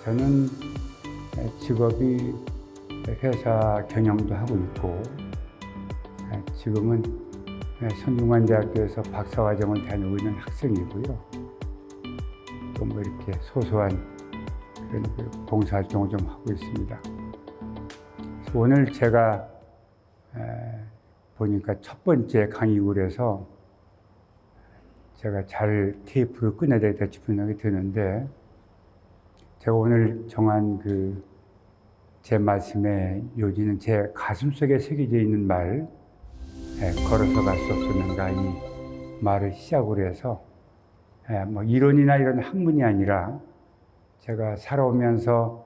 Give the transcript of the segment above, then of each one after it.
저는 직업이 회사 경영도 하고 있고, 지금은 성균관대학교에서 박사과정을 다니고 있는 학생이고요. 또 뭐 이렇게 소소한 그런 봉사활동을 좀 하고 있습니다. 그래서 오늘 제가 보니까 첫 번째 강의글에서 제가 잘 테이프를 끊어야 되겠다 싶은 생각이 드는데, 제가 오늘 정한 제 말씀의 요지는 제 가슴속에 새겨져 있는 말, 걸어서 갈 수 없었는가, 이 말을 시작으로 해서 뭐 이론이나 이런 학문이 아니라 제가 살아오면서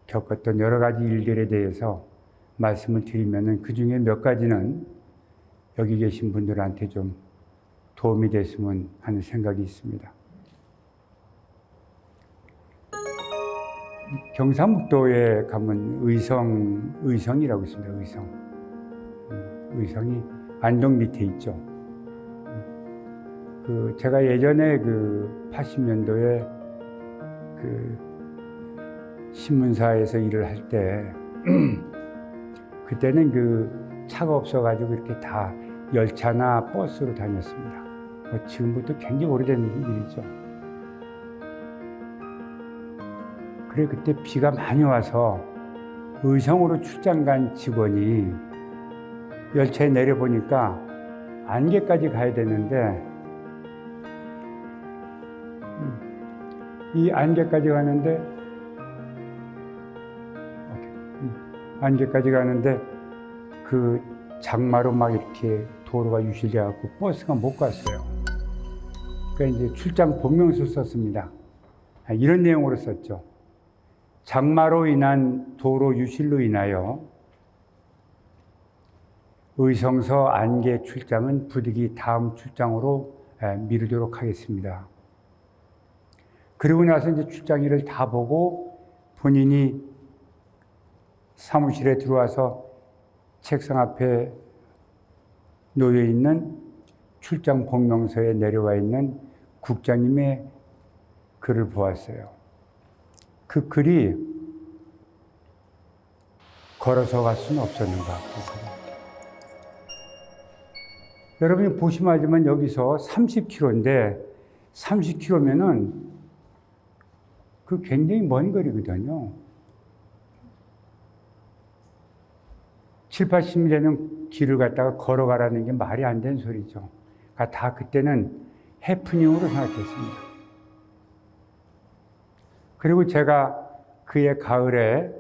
겪었던 여러 가지 일들에 대해서 말씀을 드리면은 그 중에 몇 가지는 여기 계신 분들한테 좀 도움이 됐으면 하는 생각이 있습니다. 경상북도에 가면 의성이라고 있습니다. 의성이 안동 밑에 있죠. 제가 예전에 80년도에 신문사에서 일을 할 때 그때는 차가 없어가지고 이렇게 다 열차나 버스로 다녔습니다. 지금부터 굉장히 오래된 일이죠. 그래, 그때 비가 많이 와서 의성으로 출장 간 직원이 열차에 내려보니까 안개까지 가야 되는데, 이 안개까지 가는데 그 장마로 막 이렇게 도로가 유실돼 갖고 버스가 못 갔어요. 그러니까 이제 출장 본명서 썼습니다. 이런 내용으로 썼죠. 장마로 인한 도로 유실로 인하여 의성서 안개 출장은 부득이 다음 출장으로 미루도록 하겠습니다. 그리고 나서 이제 출장일을 다 보고 본인이 사무실에 들어와서 책상 앞에 놓여 있는 출장 복명서에 내려와 있는 국장님의 글을 보았어요. 그 글이 걸어서 갈 수는 없었는가. 여러분이 보시면 알지만 여기서 30km인데 30km면은 굉장히 먼 거리거든요. 7, 80일 되는 길을 갖다가 걸어가라는 게 말이 안 되는 소리죠. 그러니까 다 그때는 해프닝으로 생각했습니다. 그리고 제가 그해 가을에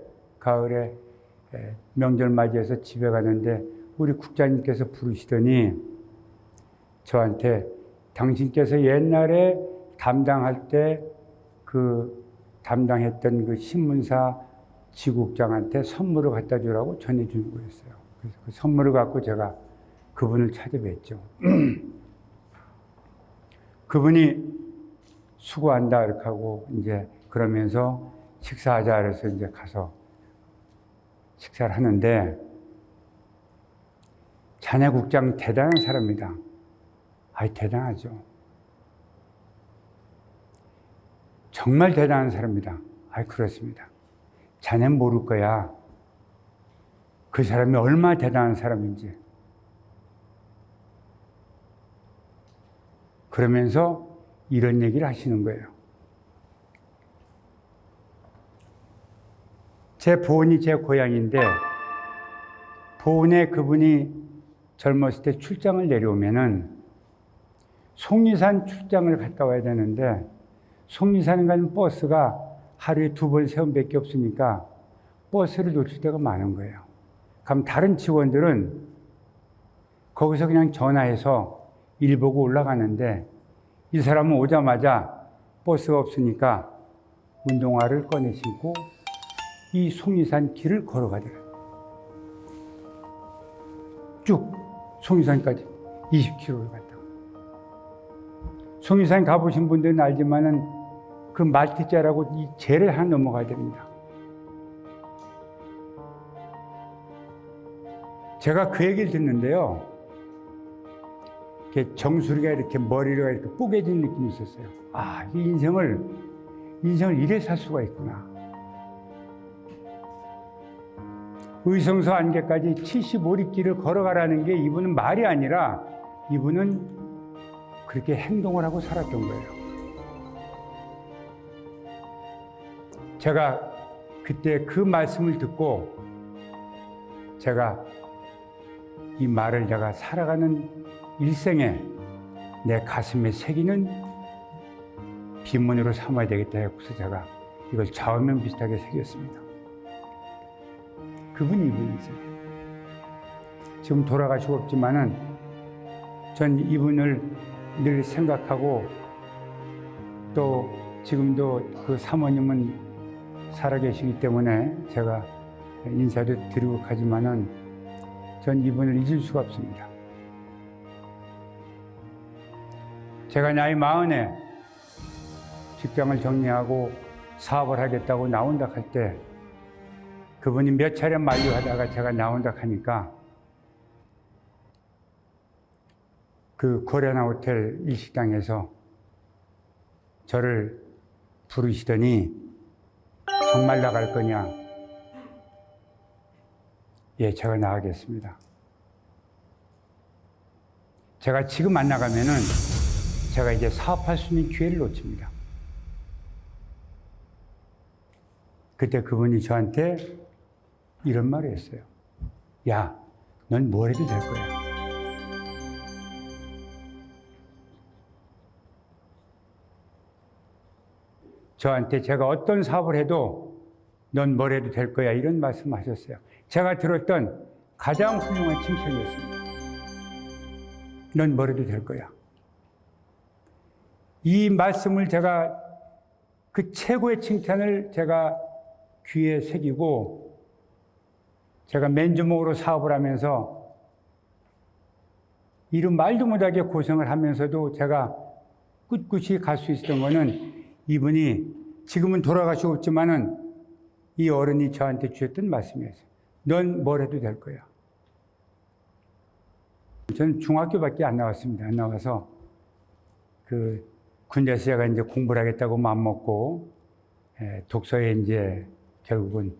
명절 맞이해서 집에 가는데 우리 국장님께서 부르시더니 저한테 당신께서 옛날에 담당할 때 담당했던 신문사 지국장한테 선물을 갖다 주라고 전해주는 거였어요. 그래서 그 선물을 갖고 제가 그분을 찾아뵀죠. 그분이 수고한다 이렇게 하고 이제 그러면서 식사하자 그래서 이제 가서 식사를 하는데, 자네 국장 대단한 사람이다. 대단하죠. 정말 대단한 사람이다. 그렇습니다. 자넨 모를 거야. 그 사람이 얼마나 대단한 사람인지. 그러면서 이런 얘기를 하시는 거예요. 제 보은이 제 고향인데, 보은에 그분이 젊었을 때 출장을 내려오면은 속리산 출장을 갔다 와야 되는데, 속리산 가는 버스가 하루에 2번, 3번밖에 없으니까 버스를 놓칠 때가 많은 거예요. 그럼 다른 직원들은 거기서 그냥 전화해서 일 보고 올라가는데, 이 사람은 오자마자 버스가 없으니까 운동화를 꺼내 신고 이 속리산 길을 걸어가더라고요. 쭉 속리산까지 20km를 갔다. 속리산 가보신 분들은 알지만은 그 말티자라고 이 제를 하나 넘어가야 됩니다. 제가 그 얘기를 듣는데요, 이렇게 정수리가 이렇게 머리가 이렇게 뽀개진 느낌이 있었어요. 이 인생을 인생을 이래 살 수가 있구나. 의성소 안개까지 75리길을 걸어가라는 게 이분은 말이 아니라 이분은 그렇게 행동을 하고 살았던 거예요. 제가 그때 그 말씀을 듣고 제가 이 말을 내가 살아가는 일생에 내 가슴에 새기는 비문으로 삼아야 되겠다 해서 제가 이걸 좌우명 비슷하게 새겼습니다. 그분이 이분이세요. 지금 돌아가시고 없지만은 전 이분을 늘 생각하고 또 지금도 그 사모님은 살아계시기 때문에 제가 인사도 드리고 가지만은 전 이분을 잊을 수가 없습니다. 제가 나이 40에 직장을 정리하고 사업을 하겠다고 나온다 할 때 그분이 몇 차례 만류하다가 제가 나온다 하니까 그 고려나 호텔 일식당에서 저를 부르시더니 정말 나갈 거냐? 예, 제가 나가겠습니다. 제가 지금 안 나가면은 제가 이제 사업할 수 있는 기회를 놓칩니다. 그때 그분이 저한테 이런 말을 했어요. 야, 넌 뭘 해도 될 거야. 저한테 제가 어떤 사업을 해도 넌 뭘 해도 될 거야 이런 말씀 하셨어요. 제가 들었던 가장 훌륭한 칭찬이었습니다. 넌 뭘 해도 될 거야. 이 말씀을 제가 그 최고의 칭찬을 제가 귀에 새기고 제가 맨주먹으로 사업을 하면서 이런 말도 못하게 고생을 하면서도 제가 꿋꿋이 갈 수 있었던 거는 이분이 지금은 돌아가시고 없지만은 이 어른이 저한테 주셨던 말씀이었어요. 넌 뭘 해도 될 거야. 저는 중학교밖에 안 나왔습니다. 안 나와서 그 군대에서 제가 이제 공부를 하겠다고 마음먹고 독서에 이제 결국은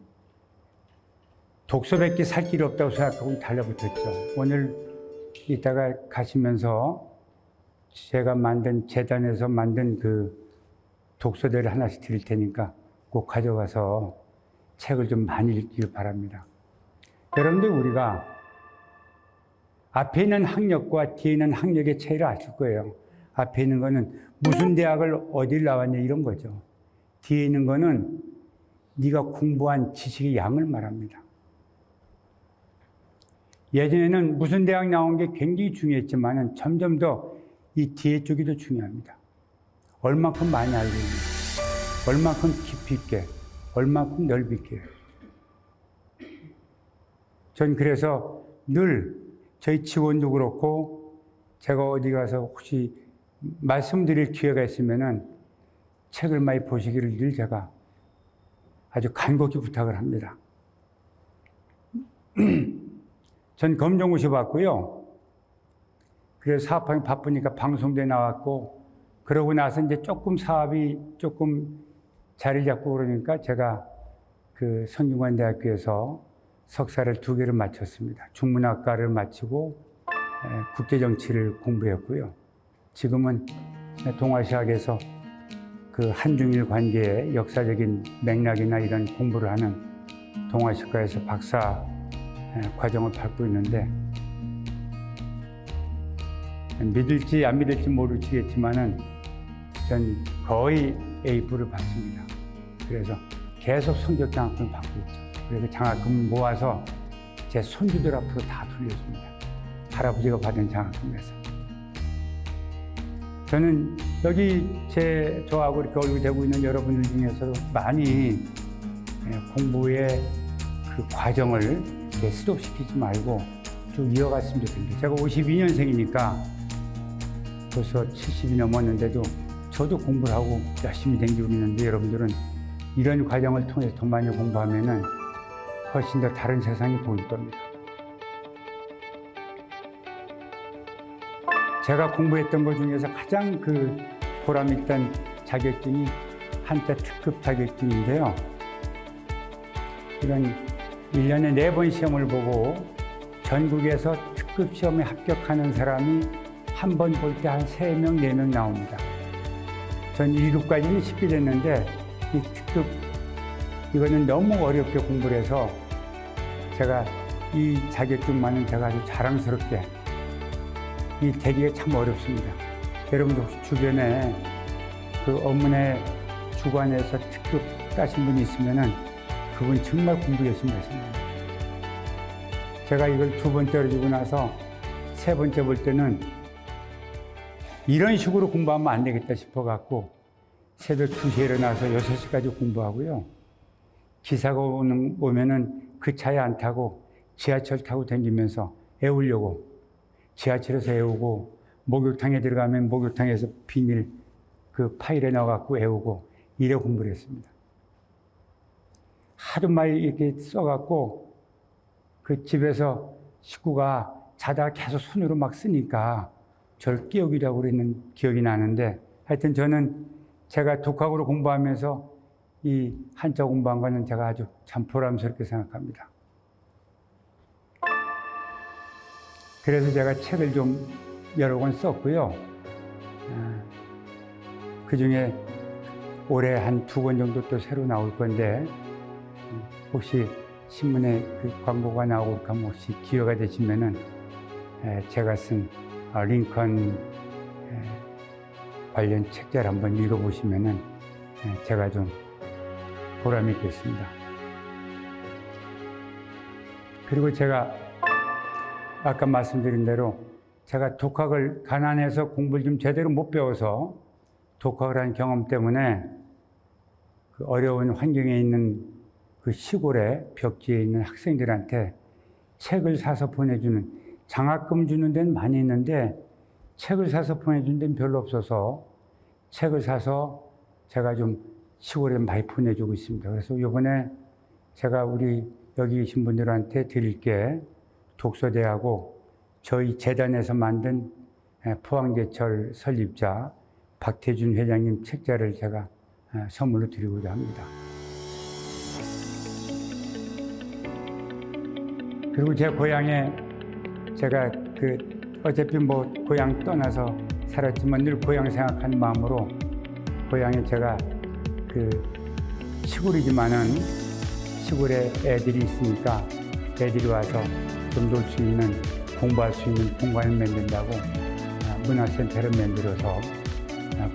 독서밖에 살 길이 없다고 생각하고 달라붙었죠. 오늘 이따가 가시면서 제가 만든 재단에서 만든 그 독서대를 하나씩 드릴 테니까 꼭 가져가서 책을 좀 많이 읽기를 바랍니다. 여러분들 우리가 앞에 있는 학력과 뒤에 있는 학력의 차이를 아실 거예요. 앞에 있는 거는 무슨 대학을 어딜 나왔냐 이런 거죠. 뒤에 있는 거는 네가 공부한 지식의 양을 말합니다. 예전에는 무슨 대학 나온 게 굉장히 중요했지만 점점 더 이 뒤에 쪽이 더 중요합니다. 얼만큼 많이 알고 있는지, 얼만큼 깊이 있게, 얼만큼 넓이 있게. 전 그래서 늘 저희 직원도 그렇고 제가 어디 가서 혹시 말씀드릴 기회가 있으면은 책을 많이 보시기를 늘 제가 아주 간곡히 부탁을 합니다. 전 검정고시 봤고요. 그래서 사업하기 바쁘니까 방송대에 나왔고 그러고 나서 이제 조금 사업이 조금 자리 잡고 그러니까 제가 그 성균관대학교에서 석사를 2개를 마쳤습니다. 중문학과를 마치고 국제정치를 공부했고요. 지금은 동아시아학에서 그 한중일 관계의 역사적인 맥락이나 이런 공부를 하는 동아시아과에서 박사 과정을 밟고 있는데 믿을지 안 믿을지 모르시겠지만은 전 거의 A부를 받습니다. 그래서 계속 성적 장학금을 받고 있죠. 그래서 장학금을 모아서 제 손주들 앞으로 다 돌려줍니다. 할아버지가 받은 장학금에서. 저는 여기 저하고 이렇게 얼굴 대고 있는 여러분들 중에서도 많이 공부의 그 과정을 스톱시키지 말고 쭉 이어갔으면 좋겠는데 제가 52년생이니까 벌써 70이 넘었는데도 저도 공부를 하고 열심히 댕기고 있는데 여러분들은 이런 과정을 통해서 더 많이 공부하면은 훨씬 더 다른 세상이 보일 겁니다. 제가 공부했던 것 중에서 가장 그 보람 있던 자격증이 한자 특급 자격증인데요. 이런 1년에 4번 시험을 보고 전국에서 특급 시험에 합격하는 사람이 한 번 볼 때 한 3명, 4명 나옵니다. 전 1급까지는 쉽게 됐는데 이 특급, 이거는 너무 어렵게 공부를 해서 제가 이 자격증만은 제가 아주 자랑스럽게, 이 되기가 참 어렵습니다. 여러분도 혹시 주변에 그 어문의 주관에서 특급 따신 분이 있으면은 그분 정말 공부 열심히 하십니다. 제가 이걸 2번 떨어지고 나서 3번째 볼 때는 이런 식으로 공부하면 안 되겠다 싶어갖고 새벽 2시에 일어나서 6시까지 공부하고요. 기사가 오면은 그 차에 안 타고 지하철 타고 다니면서 애우려고, 지하철에서 애우고, 목욕탕에 들어가면 목욕탕에서 비닐 그 파일에 넣어갖고 애우고, 이래 공부를 했습니다. 하루 종일 이렇게 써갖고 그 집에서 식구가 자다가 계속 손으로 막 쓰니까 저를 깨우기라고 그랬는 기억이 나는데, 하여튼 저는 제가 독학으로 공부하면서 이 한자 공부한 거는 제가 아주 참 보람스럽게 생각합니다. 그래서 제가 책을 좀 여러 권 썼고요. 그 중에 올해 한 2권 정도 또 새로 나올 건데, 혹시 신문에 그 광고가 나오고 그러면 혹시 기회가 되시면은 제가 쓴 링컨 관련 책자를 한번 읽어보시면은 제가 좀 보람이 있겠습니다. 그리고 제가 아까 말씀드린 대로 제가 독학을 가난해서 공부를 좀 제대로 못 배워서 독학을 한 경험 때문에 그 어려운 환경에 있는 그 시골의 벽지에 있는 학생들한테 책을 사서 보내주는, 장학금 주는 데는 많이 있는데 책을 사서 보내주는 데는 별로 없어서 책을 사서 제가 좀 시골에 많이 보내주고 있습니다. 그래서 이번에 제가 우리 여기 계신 분들한테 드릴 게 독서대하고 저희 재단에서 만든 포항제철 설립자 박태준 회장님 책자를 제가 선물로 드리고자 합니다. 그리고 제 고향에 제가 어차피 뭐 고향 떠나서 살았지만 늘 고향 생각하는 마음으로 고향에 제가 시골이지만은 시골에 애들이 있으니까 애들이 와서 좀 놀 수 있는, 공부할 수 있는 공간을 만든다고 문화센터를 만들어서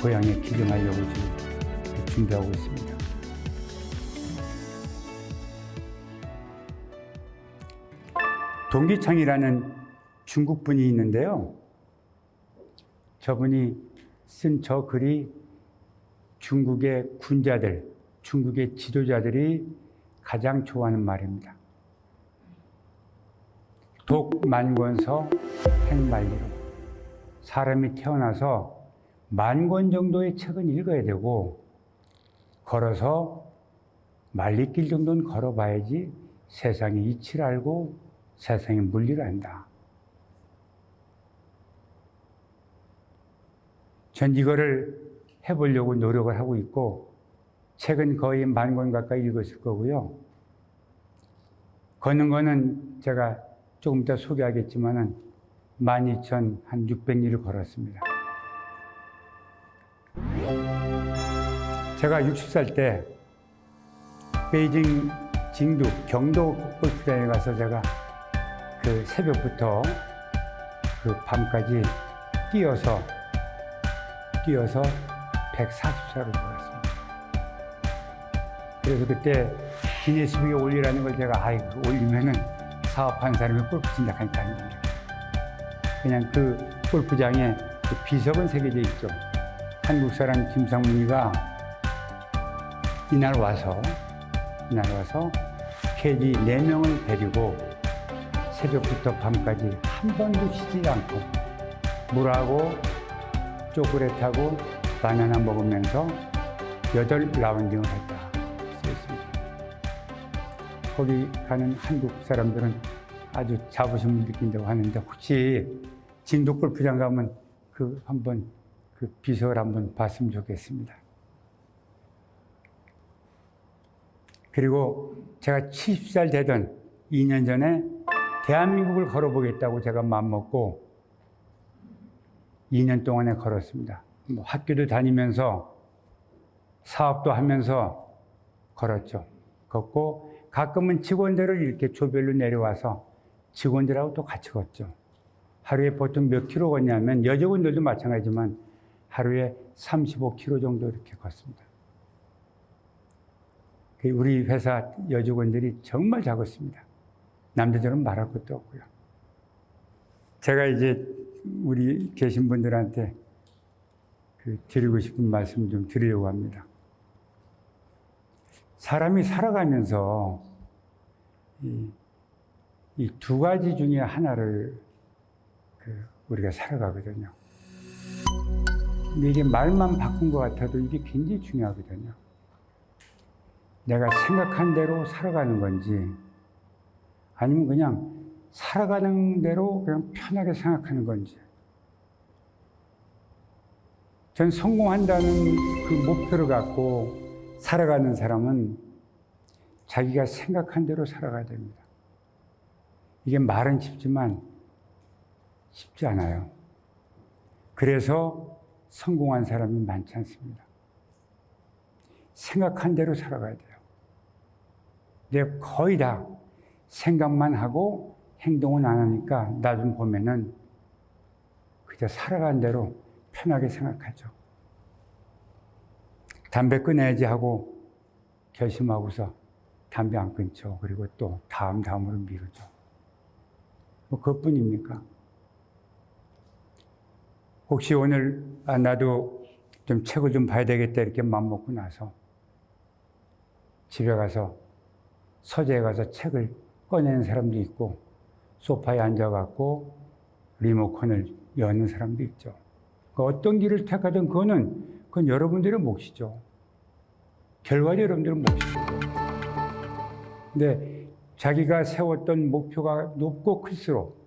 고향에 기증하려고 지금 준비하고 있습니다. 동기창이라는 중국 분이 있는데요. 저분이 쓴 저 글이 중국의 군자들, 중국의 지도자들이 가장 좋아하는 말입니다. 독만권서 행만리로. 사람이 태어나서 10,000권 정도의 책은 읽어야 되고 걸어서 말리길 정도는 걸어봐야지 세상의 이치를 알고 세상의 물리를 안다. 전 이거를 해보려고 노력을 하고 있고 책은 거의 10,000권 가까이 읽었을 거고요. 걷는 거는 제가 조금 이따 소개하겠지만은 12,600리를 걸었습니다. 제가 60살 때 베이징 징두 경도 골프장에 가서 제가 그 새벽부터 그 밤까지 뛰어서 140사를 걸었습니다. 그래서 그때 기네스북에 올리라는 걸 제가 올리면은 사업한 사람이 골프 친다 하니까 아닙니다. 그냥 그 골프장에 그 비석은 새겨져 있죠. 한국 사람 김상문이가 이날 와서 캐디 4명을 데리고 새벽부터 밤까지 한 번도 쉬지 않고 물하고 초콜릿하고 바나나 먹으면서 8라운딩을 했다 써있습니다. 거기 가는 한국 사람들은 아주 자부심을 느낀다고 하는데 혹시 진도 골프장 가면 한번 그 비석을 한번 봤으면 좋겠습니다. 그리고 제가 70살 되던 2년 전에 대한민국을 걸어보겠다고 제가 마음먹고 2년 동안에 걸었습니다. 뭐 학교도 다니면서 사업도 하면서 걸었죠. 걷고 가끔은 직원들을 이렇게 조별로 내려와서 직원들하고 또 같이 걷죠. 하루에 보통 몇 킬로 걷냐면 여직원들도 마찬가지지만 하루에 35킬로 정도 이렇게 걷습니다. 우리 회사 여직원들이 정말 작았습니다. 남자들은 말할 것도 없고요. 제가 이제 우리 계신 분들한테 드리고 싶은 말씀 좀 드리려고 합니다. 사람이 살아가면서 이 두 가지 중에 하나를 우리가 살아가거든요. 근데 이게 말만 바꾼 것 같아도 이게 굉장히 중요하거든요. 내가 생각한 대로 살아가는 건지 아니면 그냥 살아가는 대로 그냥 편하게 생각하는 건지. 전 성공한다는 그 목표를 갖고 살아가는 사람은 자기가 생각한 대로 살아가야 됩니다. 이게 말은 쉽지만 쉽지 않아요. 그래서 성공한 사람이 많지 않습니다. 생각한 대로 살아가야 돼요. 근데 거의 다 생각만 하고 행동은 안 하니까 나중 보면은 그저 살아가는 대로 편하게 생각하죠. 담배 끊어야지 하고 결심하고서 담배 안 끊죠. 그리고 또 다음으로 미루죠. 뭐 그것뿐입니까? 혹시 오늘 나도 좀 책을 좀 봐야 되겠다 이렇게 마음먹고 나서 집에 가서 서재에 가서 책을 꺼내는 사람도 있고 소파에 앉아갖고 리모컨을 여는 사람도 있죠. 어떤 길을 택하든 그건 여러분들의 몫이죠. 결과는 여러분들의 몫이죠. 근데 자기가 세웠던 목표가 높고 클수록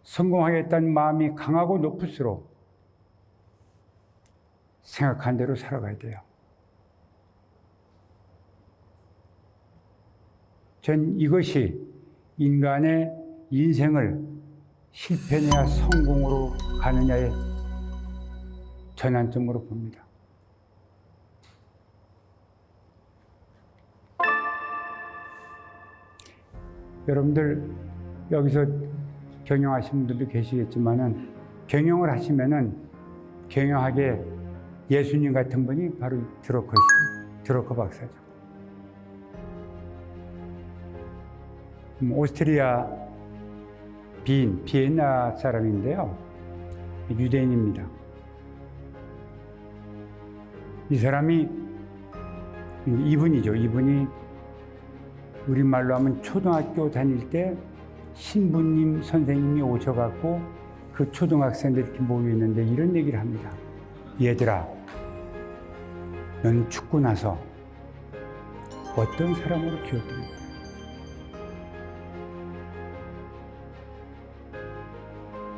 성공하겠다는 마음이 강하고 높을수록 생각한 대로 살아가야 돼요. 전 이것이 인간의 인생을 실패냐 성공으로 가느냐의 전환점으로 봅니다. 여러분들 여기서 경영하시는 분들도 계시겠지만은 경영을 하시면은 경영학에 예수님 같은 분이 바로 드러커 박사죠. 오스트리아 비엔나 사람인데요. 유대인입니다. 이 사람이 이분이 우리말로 하면 초등학교 다닐 때 신부님 선생님이 오셔갖고 그 초등학생들 이렇게 모여있는데 이런 얘기를 합니다. 얘들아, 넌 죽고 나서 어떤 사람으로 기억될 거야?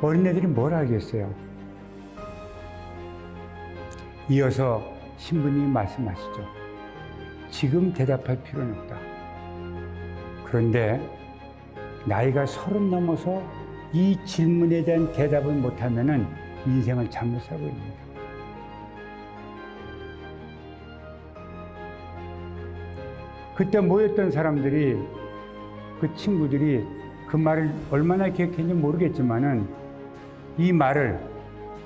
어린애들이 뭘 알겠어요? 이어서 신부님이 말씀하시죠. 지금 대답할 필요는 없다. 그런데 나이가 30 넘어서 이 질문에 대한 대답을 못하면은 인생을 잘못 살고 있습니다. 그때 모였던 사람들이, 그 친구들이 그 말을 얼마나 기억했는지 모르겠지만은 이 말을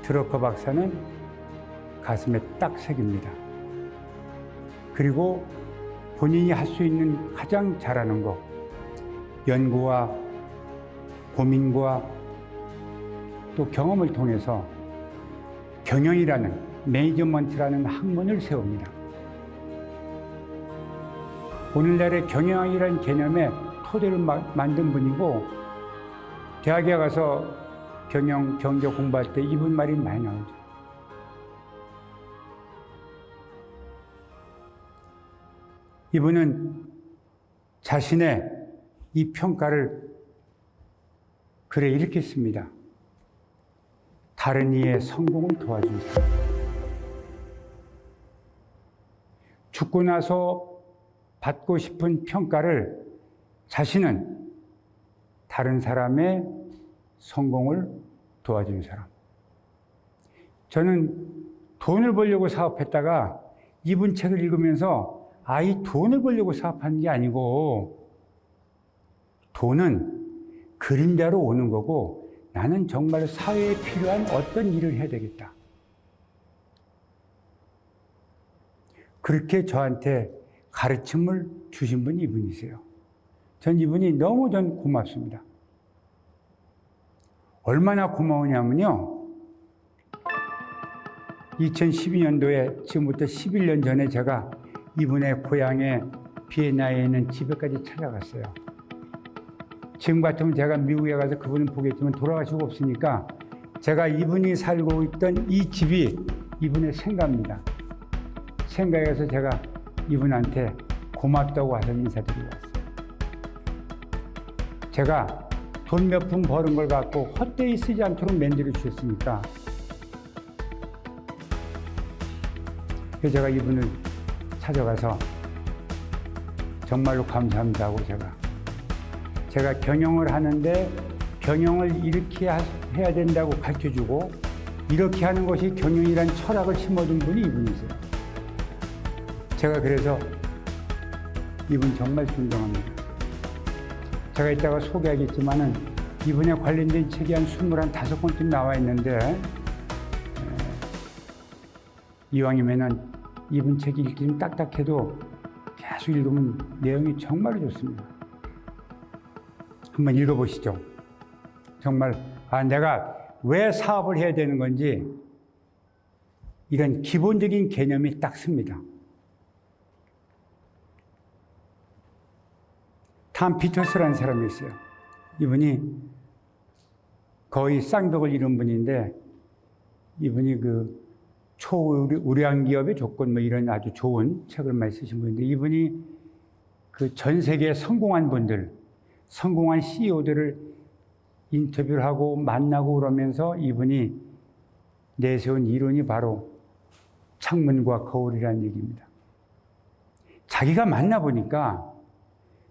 드러커 박사는 가슴에 딱 새깁니다. 그리고 본인이 할 수 있는 가장 잘하는 거, 연구와 고민과 또 경험을 통해서 경영이라는, 매니지먼트라는 학문을 세웁니다. 오늘날의 경영이라는 개념의 토대를 만든 분이고, 대학에 가서 경영, 경제 공부할 때 이분 말이 많이 나오죠. 이분은 자신의 이 평가를 글에 이렇게 씁니다. 다른 이의 성공을 도와준 사람. 죽고 나서 받고 싶은 평가를 자신은 다른 사람의 성공을 도와주는 사람. 저는 돈을 벌려고 사업했다가 이분 책을 읽으면서 이 돈을 벌려고 사업하는 게 아니고 돈은 그림자로 오는 거고 나는 정말 사회에 필요한 어떤 일을 해야 되겠다. 그렇게 저한테 가르침을 주신 분이 이분이세요. 전 이분이 너무 고맙습니다. 얼마나 고마우냐면요. 2012년도에 지금부터 11년 전에 제가 이분의 고향에 비엔나에 있는 집에까지 찾아갔어요. 지금 같으면 제가 미국에 가서 그분은 보겠지만 돌아가시고 없으니까 제가 이분이 살고 있던 이 집이 이분의 생가입니다. 생가에 가서 제가 이분한테 고맙다고 와서 인사드리고 왔어요. 제가 돈 몇 푼 버는 걸 갖고 헛되이 쓰지 않도록 만들어 주셨으니까 그래서 제가 이분을 찾아가서 정말로 감사합니다 하고 제가 경영을 하는데 경영을 이렇게 해야 된다고 가르쳐주고 이렇게 하는 것이 경영이란 철학을 심어준 분이 이분이세요. 제가 그래서 이분 정말 존경합니다. 제가 이따가 소개하겠지만은 이분에 관련된 책이 한 25권쯤 나와 있는데 이왕이면은 이분 책이 읽기 좀 딱딱해도 계속 읽으면 내용이 정말로 좋습니다. 한번 읽어보시죠. 정말 내가 왜 사업을 해야 되는 건지 이런 기본적인 개념이 딱 씁니다. 탐 피터스라는 사람이 있어요. 이분이 거의 쌍벽을 이룬 분인데 이분이 그 초우량 기업의 조건 이런 아주 좋은 책을 많이 쓰신 분인데 이분이 그 전 세계에 성공한 분들, 성공한 CEO들을 인터뷰를 하고 만나고 그러면서 이분이 내세운 이론이 바로 창문과 거울이라는 얘기입니다. 자기가 만나보니까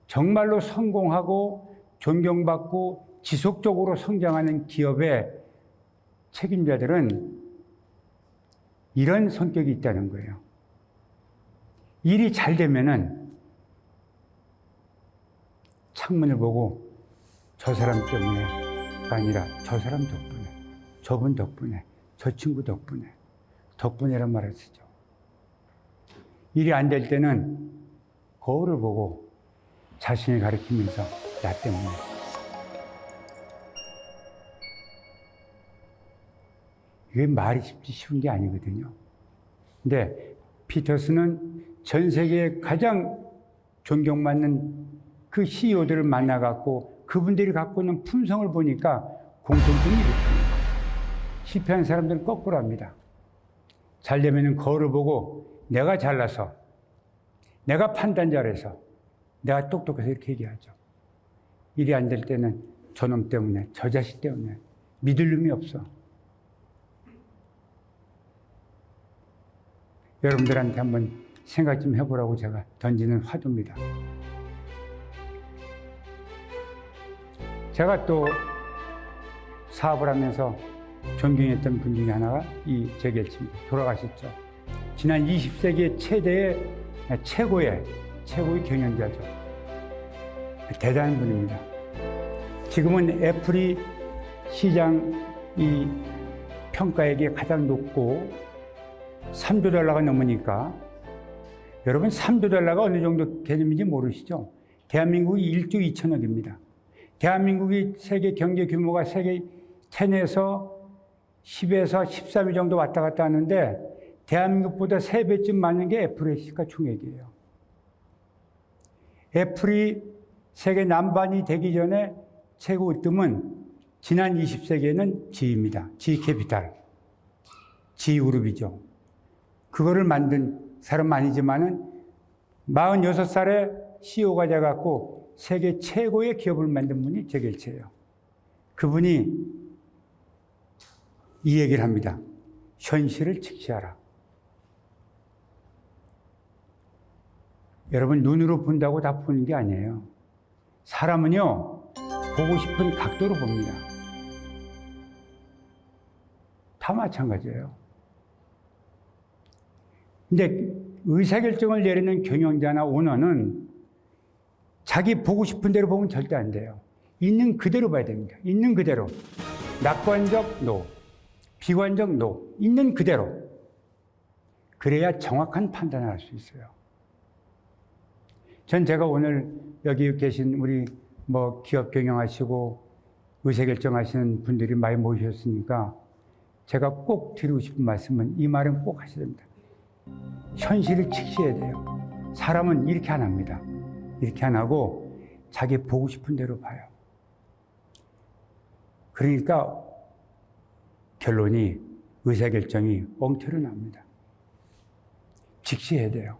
정말로 성공하고 존경받고 지속적으로 성장하는 기업의 책임자들은 이런 성격이 있다는 거예요. 일이 잘 되면은 창문을 보고 저 사람 때문에가 아니라 저 사람 덕분에, 저분 덕분에, 저 친구 덕분에란 말을 쓰죠. 일이 안 될 때는 거울을 보고 자신을 가리키면서 나 때문에. 이게 말이 쉬운 게 아니거든요. 근데 피터스는 전 세계에 가장 존경받는 그 CEO들을 만나갖고 그분들이 갖고 있는 품성을 보니까 공통점이 이렇습니다. 실패한 사람들은 거꾸로 합니다. 잘 되면은 거울을 보고 내가 잘나서, 내가 판단 잘해서, 내가 똑똑해서 이렇게 얘기하죠. 일이 안 될 때는 저놈 때문에, 저 자식 때문에 믿을 놈이 없어. 여러분들한테 한번 생각 좀 해보라고 제가 던지는 화두입니다. 제가 또 사업을 하면서 존경했던 분 중에 하나가 이 재결치입니다. 돌아가셨죠. 지난 20세기의 최고의 경영자죠. 대단한 분입니다. 지금은 애플이 시장 이 평가액이 가장 높고 $3조 넘으니까 여러분 $3조 어느 정도 개념인지 모르시죠? 대한민국이 1조 2천억입니다. 대한민국이 세계 경제 규모가 세계 10에서 10에서 13위 정도 왔다 갔다 하는데 대한민국보다 3배쯤 많은 게 애플의 시가총액이에요. 애플이 세계 남반이 되기 전에 최고 으뜸은 지난 20세기에는 G입니다. G캐피탈, G그룹이죠. 그거를 만든 사람 아니지만은 46살에 CEO가 돼갖고 세계 최고의 기업을 만든 분이 재결치예요. 그분이 이 얘기를 합니다. 현실을 직시하라. 여러분, 눈으로 본다고 다 보는 게 아니에요. 사람은요, 보고 싶은 각도로 봅니다. 다 마찬가지예요. 근데 의사결정을 내리는 경영자나 오너는 자기 보고 싶은 대로 보면 절대 안 돼요. 있는 그대로 봐야 됩니다. 있는 그대로. 낙관적 노, 비관적 노, 있는 그대로. 그래야 정확한 판단을 할 수 있어요. 전 제가 오늘 여기 계신 우리 기업 경영하시고 의사결정하시는 분들이 많이 모셨으니까 제가 꼭 드리고 싶은 말씀은 이 말은 꼭 하셔야 됩니다. 현실을 직시해야 돼요. 사람은 이렇게 안 합니다. 이렇게 안 하고 자기 보고 싶은 대로 봐요. 그러니까 결론이 의사결정이 엉터리 납니다. 직시해야 돼요.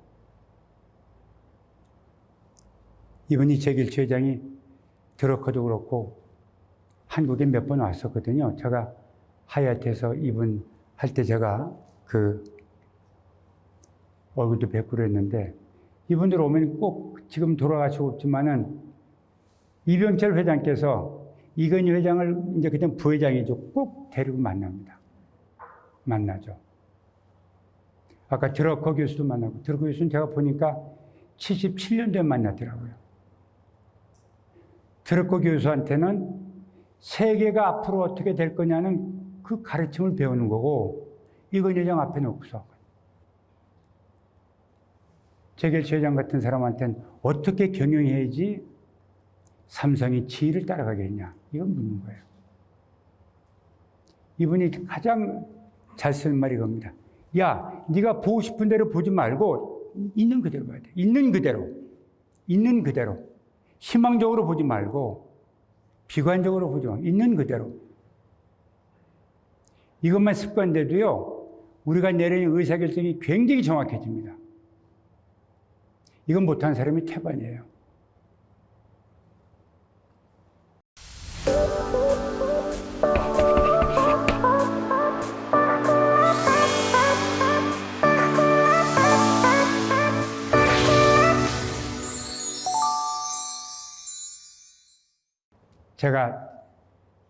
이분이 제길치 회장이 드러커도 그렇고 한국에 몇 번 왔었거든요. 제가 하얏트에서 이분 할 때 제가 얼굴도 뵙고 그랬는데 이분들 오면 꼭 지금 돌아가시고 없지만은 이병철 회장께서 이건희 회장을 이제 그때 부회장이죠. 꼭 데리고 만납니다. 만나죠. 아까 드러커 교수도 만나고 드러커 교수는 제가 보니까 77년도에 만났더라고요. 드러커 교수한테는 세계가 앞으로 어떻게 될 거냐는 그 가르침을 배우는 거고 이건희 회장 앞에 놓고서 제길치 회장 같은 사람한테는 어떻게 경영해야지 삼성이 지위를 따라가겠냐 이건 묻는 거예요. 이분이 가장 잘 쓰는 말이 이겁니다. 야, 네가 보고 싶은 대로 보지 말고 있는 그대로 봐야 돼. 있는 그대로. 있는 그대로. 희망적으로 보지 말고 비관적으로 보지 말고 있는 그대로. 이것만 습관돼도요. 우리가 내리는 의사결정이 굉장히 정확해집니다. 이건 못하는 사람이 태반이에요. 제가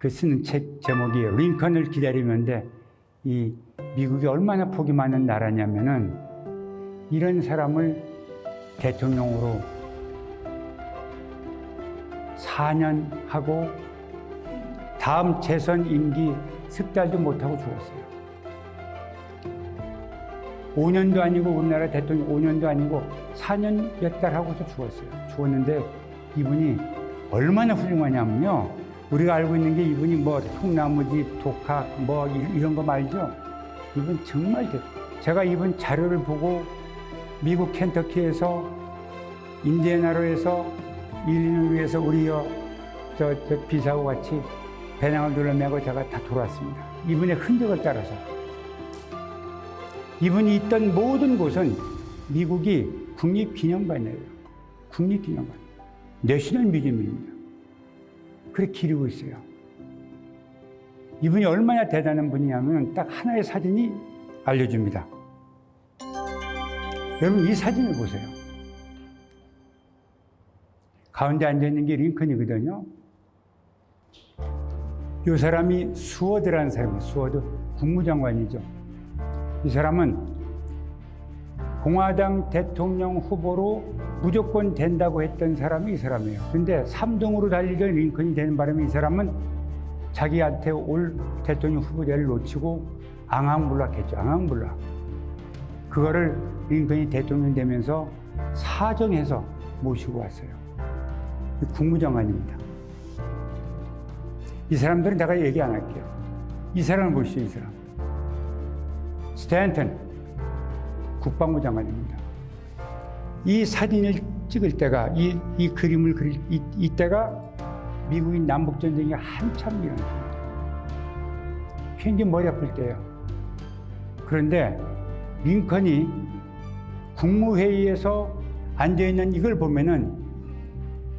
쓰는 책 제목이 링컨을 기다리면데 이 미국이 얼마나 복이 많은 나라냐면은 이런 사람을 대통령으로 4년 하고 다음 재선 임기 석 달도 못하고 죽었어요. 5년도 아니고 우리나라 대통령 5년도 아니고 4년 몇 달 하고서 죽었어요. 죽었는데 이분이 얼마나 훌륭하냐면요. 우리가 알고 있는 게 이분이 통나무집, 독학 이런 거 말죠. 이분 정말 제가 이분 자료를 보고 미국 켄터키에서 인디애나로에서 일리노이에서 우리 비사하고 같이 배낭을 둘러매고 제가 다 돌아왔습니다. 이분의 흔적을 따라서. 이분이 있던 모든 곳은 미국이 국립기념관이에요. 국립기념관. 내셔널 뮤지엄입니다. 그렇게 기리고 있어요. 이분이 얼마나 대단한 분이냐면 딱 하나의 사진이 알려줍니다. 여러분 이 사진을 보세요. 가운데 앉아있는 게 링컨이거든요. 이 사람이 수워드라는 사람이에요. 수워드 국무장관이죠. 이 사람은 공화당 대통령 후보로 무조건 된다고 했던 사람이 이 사람이에요. 근데 3등으로 달리던 링컨이 되는 바람에 이 사람은 자기한테 올 대통령 후보자를 놓치고 앙앙불락했죠. 앙앙불락. 그거를 링컨이 대통령 되면서 사정해서 모시고 왔어요. 국무장관입니다. 이 사람들은 내가 얘기 안 할게요. 이 사람을 보시죠, 이 사람. 스탠턴 국방부 장관입니다. 이 사진을 찍을 때가, 이 그림을 그릴 이때가 미국이 남북전쟁이 한참 일어납니다. 굉장히 머리 아플 때예요. 그런데 링컨이 국무회의에서 앉아있는 이걸 보면은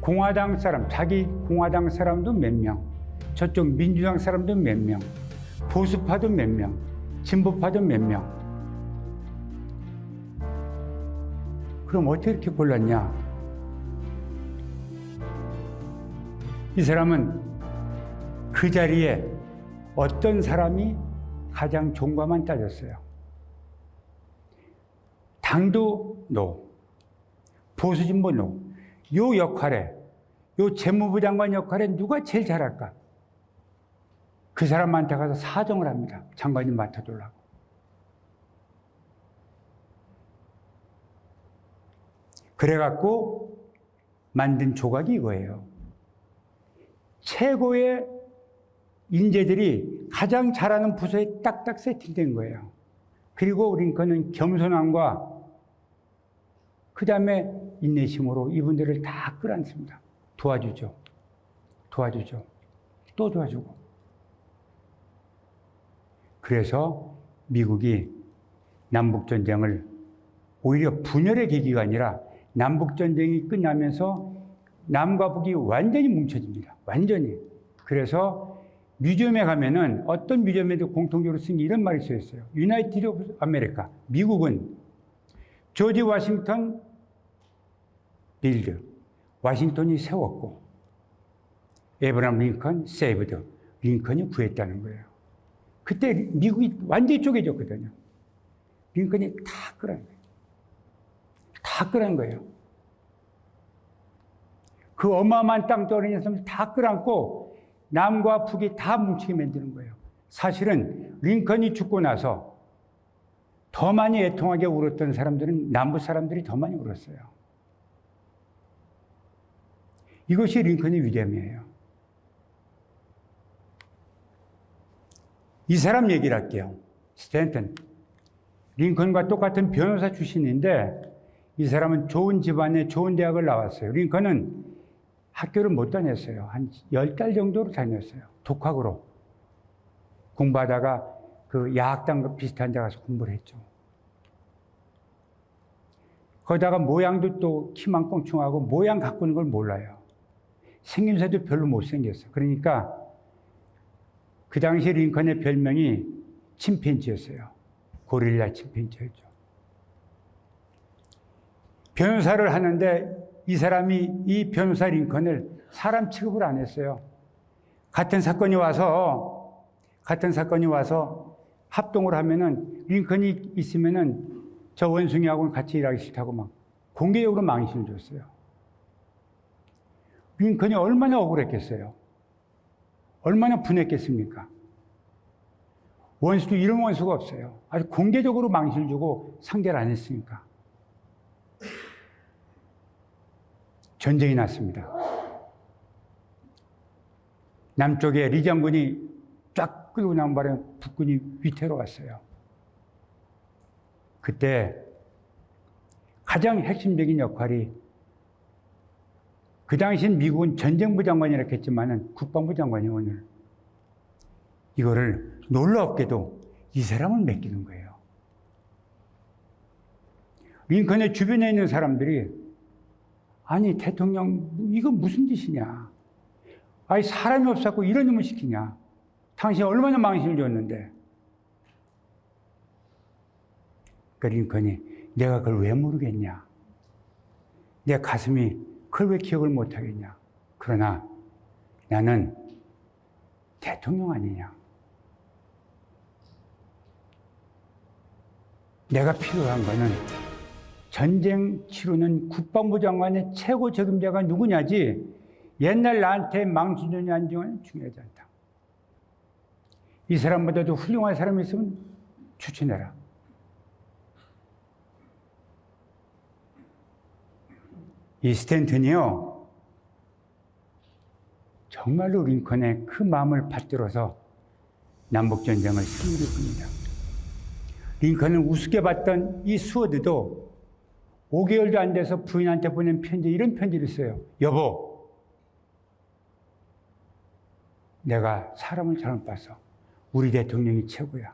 공화당 사람, 자기 공화당 사람도 몇 명, 저쪽 민주당 사람도 몇 명, 보수파도 몇 명, 진보파도 몇 명. 그럼 어떻게 이렇게 골랐냐? 이 사람은 그 자리에 어떤 사람이 가장 좋은가만 따졌어요. 당도 노, 보수진보 노. 요 역할에, 요 재무부 장관 역할에 누가 제일 잘할까? 그 사람한테 가서 사정을 합니다. 장관이 맡아달라고. 그래갖고 만든 조각이 이거예요. 최고의 인재들이 가장 잘하는 부서에 딱딱 세팅된 거예요. 그리고 링컨은 겸손함과 그 다음에 인내심으로 이분들을 다 끌어안습니다. 도와주죠. 도와주죠. 또 도와주고. 그래서 미국이 남북전쟁을 오히려 분열의 계기가 아니라 남북전쟁이 끝나면서 남과 북이 완전히 뭉쳐집니다. 완전히. 그래서 뮤지엄에 가면은 어떤 뮤지엄에도 공통적으로 쓴 게 이런 말이 써 있어요. 유나이티드 오브 아메리카. 미국은 조지 워싱턴 빌드. 워싱턴이 세웠고 에브라함 링컨 세이브드. 링컨이 구했다는 거예요. 그때 미국이 완전히 쪼개졌거든요. 링컨이 다 끌어낸 거예요. 다 끌어낸 거예요. 그 어마어마한 땅덩어리 녀석을 다 끌어안고 남과 북이 다 뭉치게 만드는 거예요. 사실은 링컨이 죽고 나서 더 많이 애통하게 울었던 사람들은 남부 사람들이 더 많이 울었어요. 이것이 링컨의 위대함이에요. 이 사람 얘기를 할게요. 스탠턴. 링컨과 똑같은 변호사 출신인데 이 사람은 좋은 집안에 좋은 대학을 나왔어요. 링컨은 학교를 못 다녔어요. 한 10달 정도로 다녔어요. 독학으로. 공부하다가 그 야학당 비슷한 데 가서 공부를 했죠. 거기다가 모양도 또 키만 껑충하고 모양 가꾸는 걸 몰라요. 생김새도 별로 못생겼어. 그러니까 그 당시 링컨의 별명이 침팬지였어요. 고릴라 침팬지였죠. 변호사를 하는데 이 사람이 이 변호사 링컨을 사람 취급을 안 했어요. 같은 사건이 와서 합동을 하면은 링컨이 있으면은 저 원숭이하고는 같이 일하기 싫다고 막 공개적으로 망신을 줬어요. 링컨이 얼마나 억울했겠어요. 얼마나 분했겠습니까? 원수도 이런 원수가 없어요. 아주 공개적으로 망신을 주고 상대를 안 했으니까. 전쟁이 났습니다. 남쪽에 리 장군이 쫙 끌고 나온 바람에 북군이 위태로 갔어요. 그때 가장 핵심적인 역할이 그 당시엔 미국은 전쟁부 장관이라고 했지만은 국방부 장관이 오늘 이거를 놀랍게도 이 사람을 맡기는 거예요. 링컨의 주변에 있는 사람들이 아니 대통령 이건 무슨 짓이냐. 아니 사람이 없었고 이런 놈을 시키냐. 당신이 얼마나 망신을 줬는데. 그 링컨이 내가 그걸 왜 모르겠냐. 내 가슴이 그걸 왜 기억을 못하겠냐. 그러나 나는 대통령 아니냐. 내가 필요한 거는 전쟁 치르는 국방부 장관의 최고 책임자가 누구냐지 옛날 나한테 망신 주냐 안 주냐 중요하지 않다. 이 사람보다도 훌륭한 사람이 있으면 추천해라. 이 스탠턴이요. 정말로 링컨의 그 마음을 받들어서 남북전쟁을 승리를 겁니다. 링컨은 우습게 봤던 이 스워드도 5개월도 안 돼서 부인한테 보낸 편지, 이런 편지를 써요. 여보, 내가 사람을 잘못 봐서 우리 대통령이 최고야.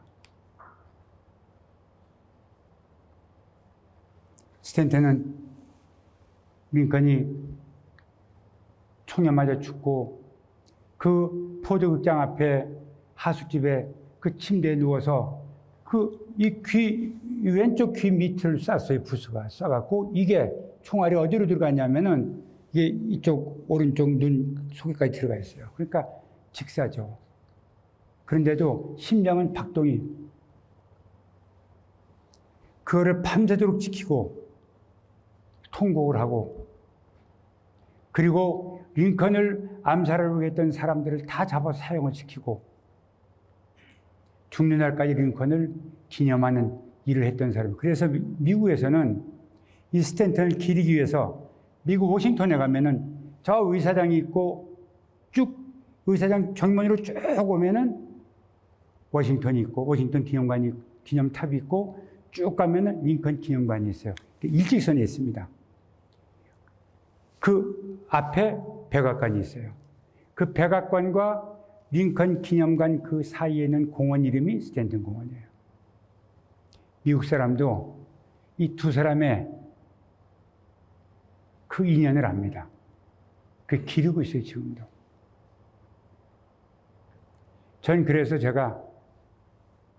스탠턴은 링컨이 총에 맞아 죽고 그 포도극장 앞에 하숙집에 그 침대에 누워서 이 왼쪽 귀 밑을 쐈어요, 부수가. 쏴갖고 이게 총알이 어디로 들어갔냐면은 이게 이쪽 오른쪽 눈 속에까지 들어가 있어요. 그러니까 직사죠. 그런데도 심장은 박동이. 그거를 밤새도록 지키고 통곡을 하고, 그리고 링컨을 암살하려고 했던 사람들을 다 잡아 사형을 시키고, 죽는 날까지 링컨을 기념하는 일을 했던 사람. 그래서 미국에서는 이 스탠턴을 기리기 위해서 미국 워싱턴에 가면은 저 의사당이 있고 쭉 의사당 정면으로 쭉 오면은 워싱턴이 있고, 워싱턴 기념관이, 기념탑이 있고, 쭉 가면은 링컨 기념관이 있어요. 일직선에 있습니다. 그 앞에 백악관이 있어요. 그 백악관과 링컨 기념관 그 사이에 있는 공원 이름이 스탠턴 공원이에요. 미국 사람도 이 두 사람의 그 인연을 압니다. 그 기르고 있어요, 지금도. 전 그래서 제가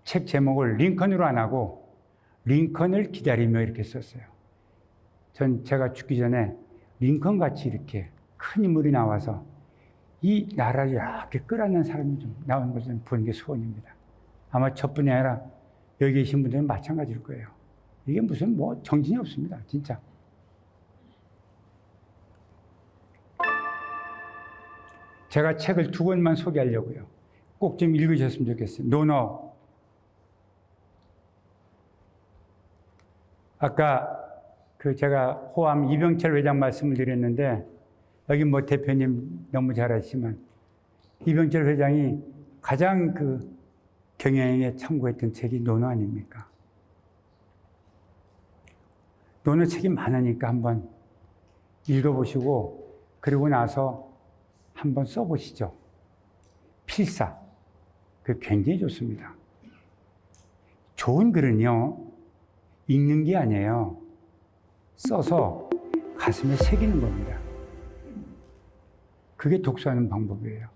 책 제목을 링컨으로 안 하고 링컨을 기다리며 이렇게 썼어요. 제가 죽기 전에 링컨 같이 이렇게 큰 인물이 나와서 이 나라를 이렇게 끌어안는 사람이 좀 나오는 것을 보는 게 소원입니다. 아마 저뿐이 아니라 여기 계신 분들은 마찬가지일 거예요. 이게 무슨 정신이 없습니다, 진짜. 제가 책을 2권만 소개하려고요. 꼭 좀 읽으셨으면 좋겠어요. 노너. 아까 제가 호암 이병철 회장 말씀을 드렸는데, 여기 대표님 너무 잘 아시지만, 이병철 회장이 가장 경영에 참고했던 책이 노너 아닙니까? 노너 책이 많으니까 한번 읽어보시고, 그리고 나서 한번 써보시죠. 필사. 굉장히 좋습니다. 좋은 글은요, 읽는 게 아니에요. 써서 가슴에 새기는 겁니다. 그게 독서하는 방법이에요.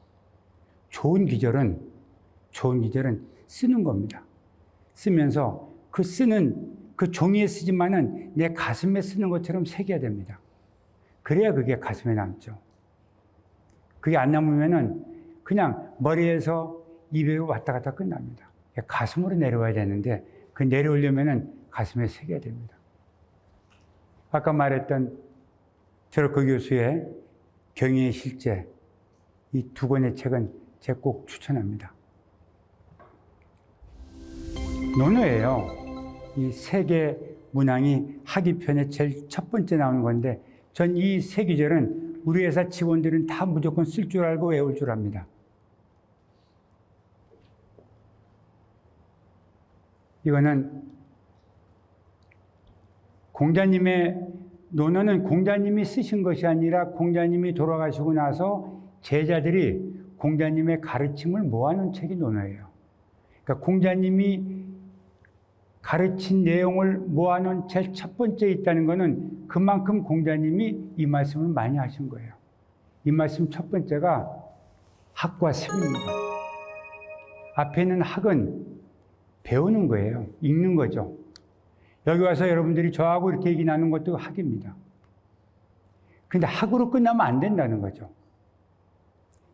좋은 기절은 쓰는 겁니다. 쓰면서 그 종이에 쓰지만은 내 가슴에 쓰는 것처럼 새겨야 됩니다. 그래야 그게 가슴에 남죠. 그게 안 남으면은 그냥 머리에서 입으로 왔다 갔다 끝납니다. 가슴으로 내려와야 되는데, 그 내려오려면은 가슴에 새겨야 됩니다. 아까 말했던 저러코 교수의 경의의 실제, 이 2권의 책은 제가 꼭 추천합니다. 논어예요. 이 세계 문항이 학위편에 제일 첫 번째 나오는 건데, 전 이 세 구절은 우리 회사 직원들은 다 무조건 쓸 줄 알고 외울 줄 압니다. 이거는 공자님의 논어는 공자님이 쓰신 것이 아니라 공자님이 돌아가시고 나서 제자들이 공자님의 가르침을 모아놓은 책이 논어예요. 그러니까 공자님이 가르친 내용을 모아놓은 제일 첫 번째에 있다는 것은 그만큼 공자님이 이 말씀을 많이 하신 거예요. 이 말씀 첫 번째가 학과 습입니다. 앞에 있는 학은 배우는 거예요. 읽는 거죠. 여기 와서 여러분들이 저하고 이렇게 얘기 나누는 것도 학입니다. 근데 학으로 끝나면 안 된다는 거죠.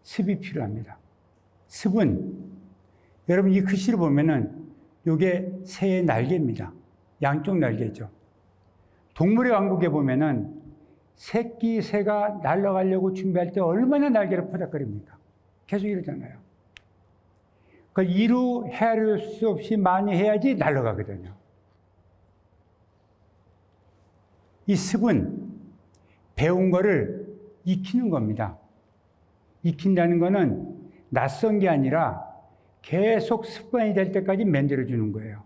습이 필요합니다. 습은 여러분 이 글씨를 보면은 이게 새의 날개입니다. 양쪽 날개죠. 동물의 왕국에 보면은 새끼 새가 날아가려고 준비할 때 얼마나 날개를 퍼닥거립니까? 계속 이러잖아요. 그러니까 이루 헤아릴 수 없이 많이 해야지 날아가거든요. 이 습은 배운 거를 익히는 겁니다. 익힌다는 거는 낯선 게 아니라 계속 습관이 될 때까지 만들어주는 거예요.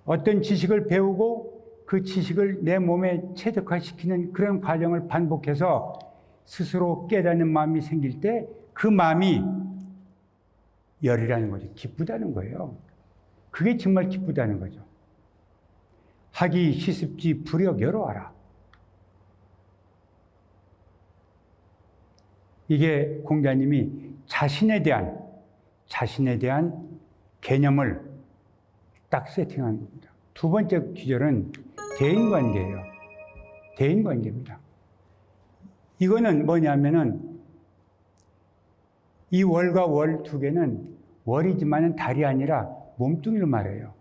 어떤 지식을 배우고 그 지식을 내 몸에 체득화시키는 그런 과정을 반복해서 스스로 깨닫는 마음이 생길 때 그 마음이 열이라는 거죠. 기쁘다는 거예요. 그게 정말 기쁘다는 거죠. 학이 시습지 불역 여러와라. 이게 공자님이 자신에 대한 자신에 대한 개념을 딱 세팅한 겁니다. 두 번째 기절은 대인관계예요. 대인관계입니다. 이거는 뭐냐면은 이 월과 월 두 개는 월이지만은 달이 아니라 몸뚱이를 말해요.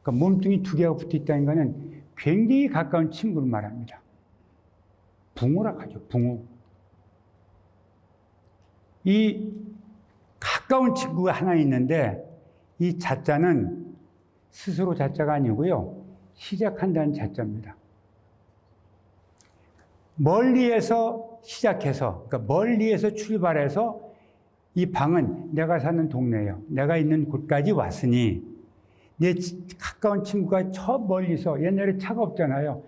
그러니까 몸뚱이 두 개가 붙어 있다는 것은 굉장히 가까운 친구를 말합니다. 붕어라고 하죠. 붕어. 이 가까운 친구가 하나 있는데 이 자자는 스스로 자자가 아니고요. 시작한다는 자자입니다. 멀리에서 시작해서, 그러니까 멀리에서 출발해서 이 방은 내가 사는 동네예요. 내가 있는 곳까지 왔으니 내 가까운 친구가 저 멀리서, 옛날에 차가 없잖아요.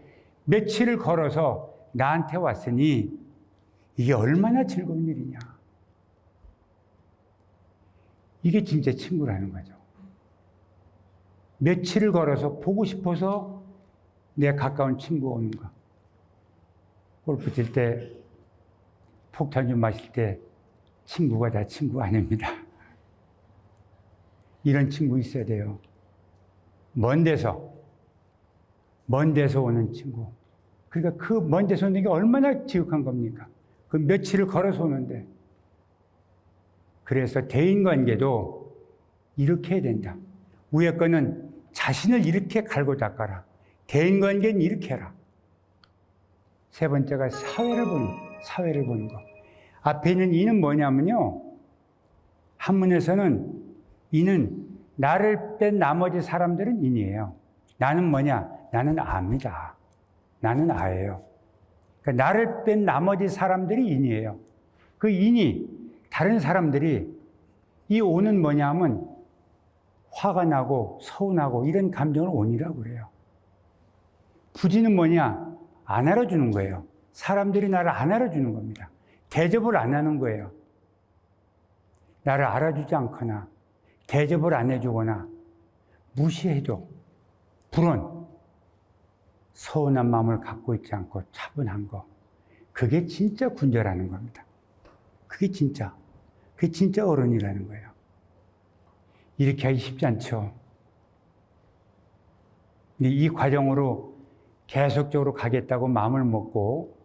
며칠을 걸어서 나한테 왔으니 이게 얼마나 즐거운 일이냐. 이게 진짜 친구라는 거죠. 며칠을 걸어서 보고 싶어서 내 가까운 친구가 오는 거. 골프 칠 때, 폭탄 좀 마실 때 친구가 다 친구 아닙니다. 이런 친구 있어야 돼요. 먼 데서 오는 친구. 그러니까 그 먼 데서 오는 게 얼마나 지극한 겁니까? 그 며칠을 걸어서 오는데. 그래서 대인관계도 이렇게 해야 된다. 위에 거는 자신을 이렇게 갈고 닦아라. 대인관계는 이렇게 해라. 세 번째가 사회를 보는 거. 앞에 있는 이는 뭐냐면요. 한문에서는 이는 나를 뺀 나머지 사람들은 인이에요. 나는 뭐냐? 나는 아입니다. 나는 아예요. 그러니까 나를 뺀 나머지 사람들이 인이에요. 그 인이 다른 사람들이 이 오는 뭐냐면 화가 나고 서운하고 이런 감정을 온이라고 그래요. 부지는 뭐냐? 안 알아주는 거예요. 사람들이 나를 안 알아주는 겁니다. 대접을 안 하는 거예요. 나를 알아주지 않거나 대접을 안 해주거나 무시해줘. 불온, 서운한 마음을 갖고 있지 않고 차분한 거. 그게 진짜 군자라는 겁니다. 그게 진짜 어른이라는 거예요. 이렇게 하기 쉽지 않죠. 이 과정으로 계속적으로 가겠다고 마음을 먹고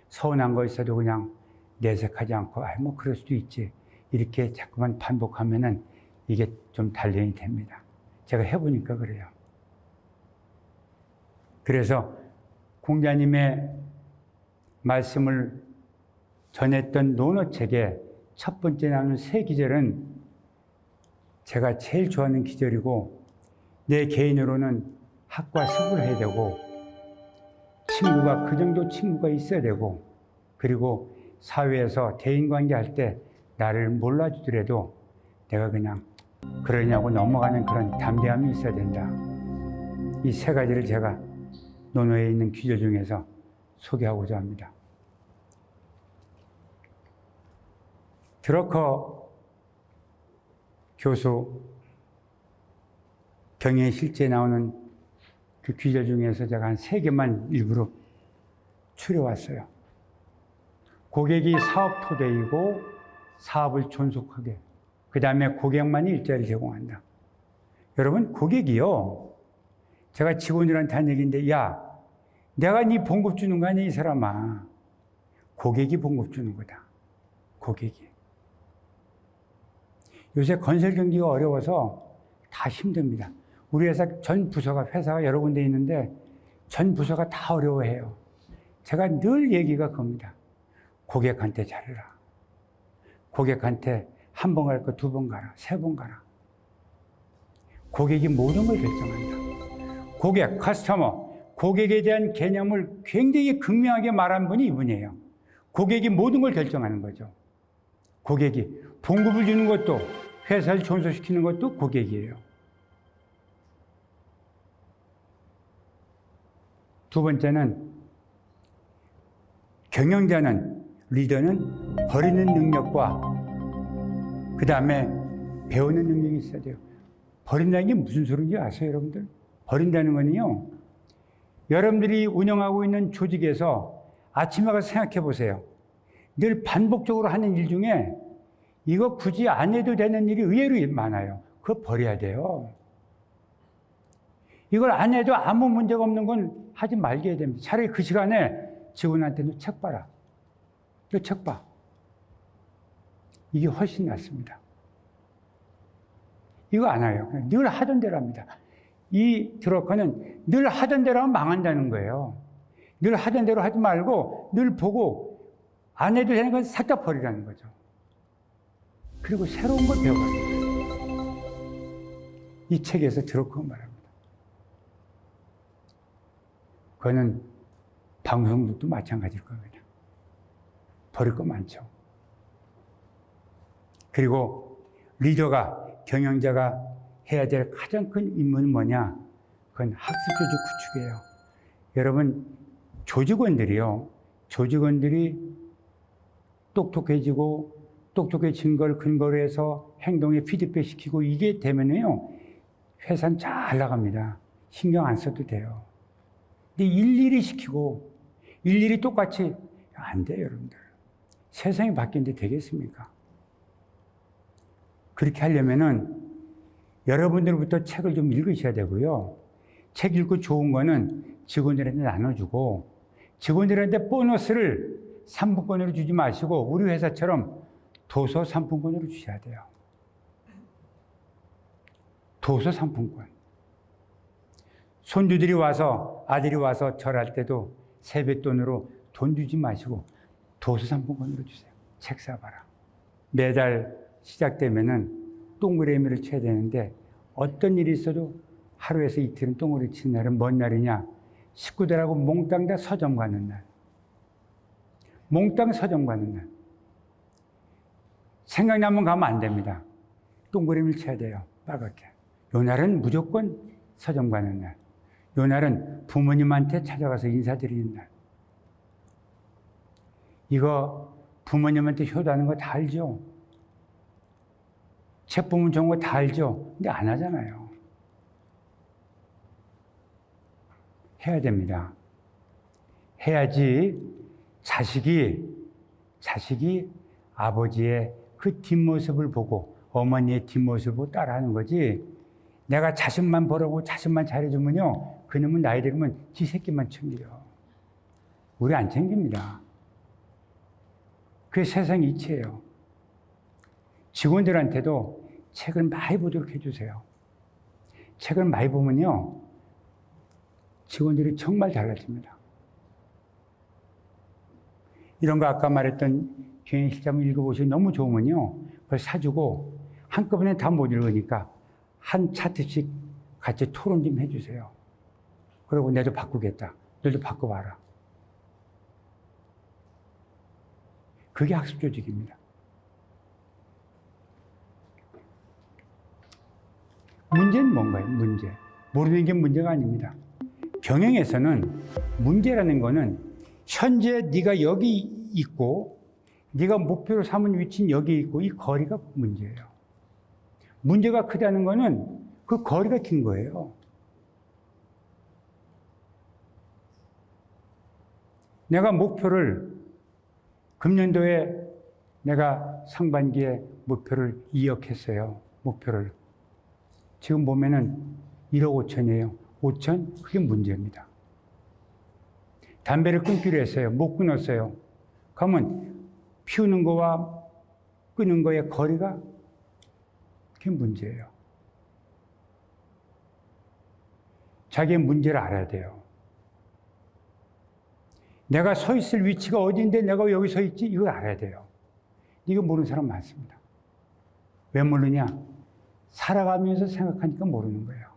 서운한 거 있어도 그냥 내색하지 않고 뭐 그럴 수도 있지. 이렇게 자꾸만 반복하면은 이게 좀 단련이 됩니다. 제가 해보니까 그래요. 그래서 공자님의 말씀을 전했던 논어책의 첫 번째 나오는 세 기절은 제가 제일 좋아하는 기절이고 내 개인으로는 학과 습을 해야 되고 친구가 그 정도 친구가 있어야 되고 그리고 사회에서 대인관계 할 때 나를 몰라주더라도 내가 그냥 그러냐고 넘어가는 그런 담대함이 있어야 된다. 이 세 가지를 제가 논어에 있는 기절 중에서 소개하고자 합니다. 드러커 교수 경의 실제에 나오는 그 기절 중에서 제가 한 3개만 일부러 추려왔어요. 고객이 사업 토대이고 사업을 존속하게, 그 다음에 고객만이 일자리를 제공한다. 여러분, 고객이요. 제가 직원들한테 한 얘기인데, 야, 내가 네 봉급 주는 거 아니야, 이 사람아. 고객이 봉급 주는 거다. 고객이. 요새 건설 경기가 어려워서 다 힘듭니다. 우리 회사 전 회사가 여러 군데 있는데 전 부서가 다 어려워해요. 제가 늘 얘기가 겁니다. 고객한테 잘해라. 고객한테 한 번 갈 거 2번 가라. 3번 가라. 고객이 모든 걸 결정한다. 고객, 커스터머, 고객에 대한 개념을 굉장히 극명하게 말한 분이 이분이에요. 고객이 모든 걸 결정하는 거죠. 고객이 봉급을 주는 것도 회사를 존속시키는 것도 고객이에요. 두 번째는 경영자는, 리더는 버리는 능력과 그 다음에 배우는 능력이 있어야 돼요. 버린다는 게 무슨 소리인지 아세요, 여러분들? 버린다는 건요, 여러분들이 운영하고 있는 조직에서 아침에 가서 생각해 보세요. 늘 반복적으로 하는 일 중에 이거 굳이 안 해도 되는 일이 의외로 많아요. 그거 버려야 돼요. 이걸 안 해도 아무 문제가 없는 건 하지 말게 해야 됩니다. 차라리 그 시간에 직원한테 너 책 봐라. 너 책 봐. 이게 훨씬 낫습니다. 이거 안 해요. 늘 하던 대로 합니다. 이 드러커는 늘 하던 대로 하면 망한다는 거예요. 늘 하던 대로 하지 말고 늘 보고 안 해도 되는 건 싹 다 버리라는 거죠. 그리고 새로운 걸 배워가는 거예요. 이 책에서 드러커가 말합니다. 그거는 방송국도 마찬가지일 겁니다. 버릴 거 많죠. 그리고 리더가, 경영자가 해야 될 가장 큰 임무는 뭐냐? 그건 학습조직 구축이에요. 여러분, 조직원들이 똑똑해지고 똑똑해진 걸 근거로 해서 행동에 피드백 시키고 이게 되면요, 회사는 잘 나갑니다. 신경 안 써도 돼요. 근데 일일이 시키고 일일이 똑같이 안 돼요, 여러분들. 세상이 바뀌는데 되겠습니까? 그렇게 하려면은 여러분들부터 책을 좀 읽으셔야 되고요. 책 읽고 좋은 거는 직원들한테 나눠주고, 직원들한테 보너스를 상품권으로 주지 마시고 우리 회사처럼 도서 상품권으로 주셔야 돼요. 도서 상품권. 손주들이 와서, 아들이 와서 절할 때도 세뱃돈으로 돈 주지 마시고 도서 상품권으로 주세요. 책 사봐라. 매달 시작되면은 동그라미를 쳐야 되는데 어떤 일이 있어도 하루에서 이틀은 동그라미 치는 날은 뭔 날이냐? 식구들하고 몽땅 다 서점 가는 날. 몽땅 서점 가는 날. 생각나면 가면 안 됩니다. 동그라미를 쳐야 돼요. 빨갛게. 요 날은 무조건 서점 가는 날. 요 날은 부모님한테 찾아가서 인사드리는 날. 이거 부모님한테 효도하는 거 다 알죠? 책 보면 좋은 거 다 알죠? 근데 안 하잖아요. 해야 됩니다. 해야지 자식이 아버지의 그 뒷모습을 보고 어머니의 뒷모습을 보고 따라하는 거지, 내가 자식만 보라고 자식만 잘해주면요, 그놈은 나이 들으면 지 새끼만 챙겨요. 우리 안 챙깁니다. 그게 세상 이치예요. 직원들한테도 책을 많이 보도록 해주세요. 책을 많이 보면요, 직원들이 정말 달라집니다. 이런 거 아까 말했던 경영실장 읽어보시고 너무 좋으면요, 그걸 사주고 한꺼번에 다 못 읽으니까 한 차트씩 같이 토론 좀 해주세요. 그리고 내도 바꾸겠다. 너도 바꿔봐라. 그게 학습조직입니다. 문제는 뭔가요? 문제. 모르는 게 문제가 아닙니다. 경영에서는 문제라는 거는 현재 네가 여기 있고 네가 목표로 삼은 위치는 여기 있고 이 거리가 문제예요. 문제가 크다는 거는 그 거리가 긴 거예요. 내가 목표를 금년도에 내가 상반기에 목표를 2억 했어요. 목표를. 지금 보면은 1억 5천이에요. 5천? 그게 문제입니다. 담배를 끊기로 했어요. 못 끊었어요. 그러면 피우는 거와 끊는 거의 거리가 그게 문제예요. 자기의 문제를 알아야 돼요. 내가 서 있을 위치가 어디인데 내가 왜 여기 서 있지? 이걸 알아야 돼요. 이거 모르는 사람 많습니다. 왜 모르냐? 살아가면서 생각하니까 모르는 거예요.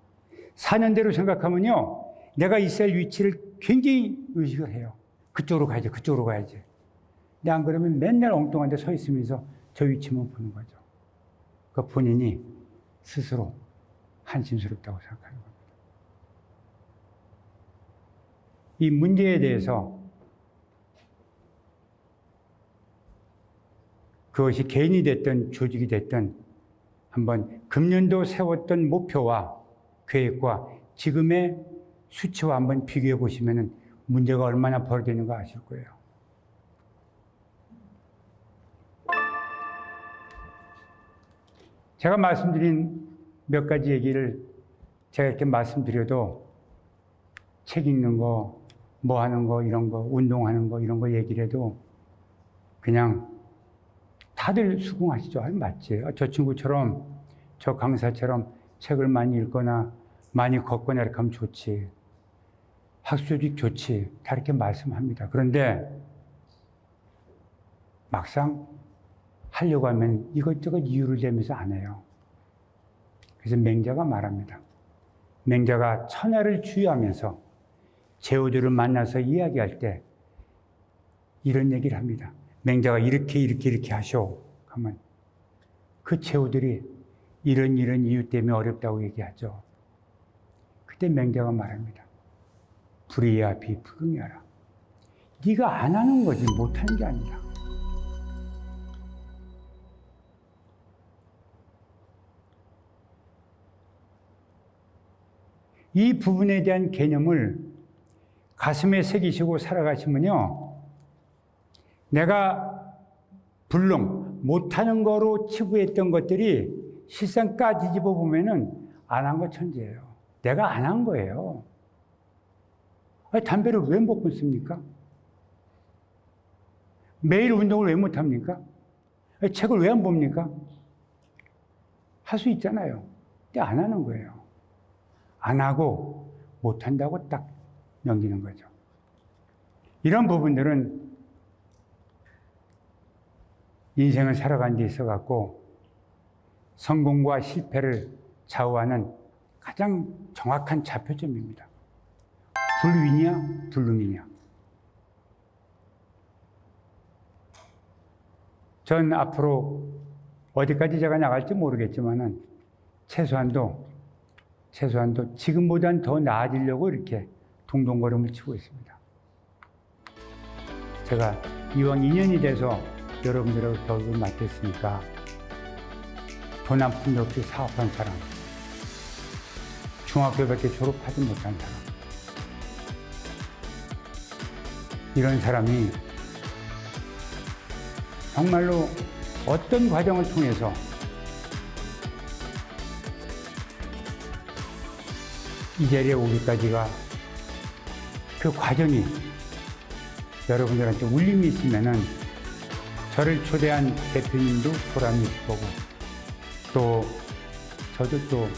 사는 대로 생각하면요, 내가 있을 위치를 굉장히 의식을 해요. 그쪽으로 가야지, 그쪽으로 가야지. 근데 안 그러면 맨날 엉뚱한 데 서 있으면서 저 위치만 보는 거죠. 그 본인이 스스로 한심스럽다고 생각하는 겁니다. 이 문제에 대해서 그것이 개인이 됐든 조직이 됐든 한번 금년도 세웠던 목표와 계획과 지금의 수치와 한번 비교해 보시면 문제가 얼마나 벌어지는가 아실 거예요. 제가 말씀드린 몇 가지 얘기를 제가 이렇게 말씀드려도 책 읽는 거, 뭐 하는 거, 이런 거, 운동하는 거, 이런 거 얘기를 해도 그냥 다들 수긍하시죠. 아니, 맞지. 저 친구처럼, 저 강사처럼 책을 많이 읽거나 많이 걷거나 이렇게 하면 좋지. 학술직 좋지. 다 이렇게 말씀합니다. 그런데 막상 하려고 하면 이것저것 이유를 대면서 안 해요. 그래서 맹자가 말합니다. 맹자가 천하를 주유하면서 제후들을 만나서 이야기할 때 이런 얘기를 합니다. 맹자가 이렇게 하셔. 하면 그 제후들이 이런 이유 때문에 어렵다고 얘기하죠. 그때 맹자가 말합니다. 불의야 비불응이하라. 네가 안 하는 거지 못하는 게 아니라. 이 부분에 대한 개념을 가슴에 새기시고 살아가시면요, 내가 불능, 못하는 거로 치부했던 것들이 실상 까뒤집어 보면은 안 한 거 천재예요. 내가 안 한 거예요. 아니, 담배를 왜 못 끊습니까? 매일 운동을 왜 못합니까? 아니, 책을 왜 안 봅니까? 할 수 있잖아요. 근데 안 하는 거예요. 안 하고 못한다고 딱 넘기는 거죠. 이런 부분들은 인생을 살아가는 데 있어 갖고 성공과 실패를 좌우하는 가장 정확한 좌표점입니다. 불위냐, 불능이냐. 전 앞으로 어디까지 제가 나갈지 모르겠지만은 최소한도 지금보단 더 나아지려고 이렇게 동동걸음을 치고 있습니다. 제가 이왕 2년이 돼서 여러분들하고 벽을 맡겼으니까 돈 한 푼도 없이 사업한 사람, 중학교밖에 졸업하지 못한 사람, 이런 사람이 정말로 어떤 과정을 통해서 이 자리에 오기까지가 그 과정이 여러분들한테 울림이 있으면은 저를 초대한 대표님도 보람이 있을 거고 또 저도 또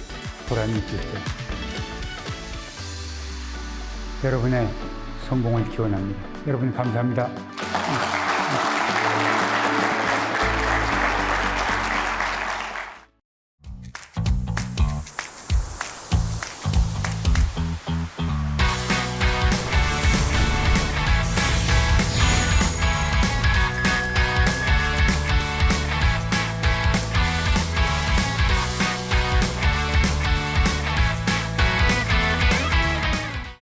보람이 있겠죠. 여러분의 성공을 기원합니다. 여러분 감사합니다.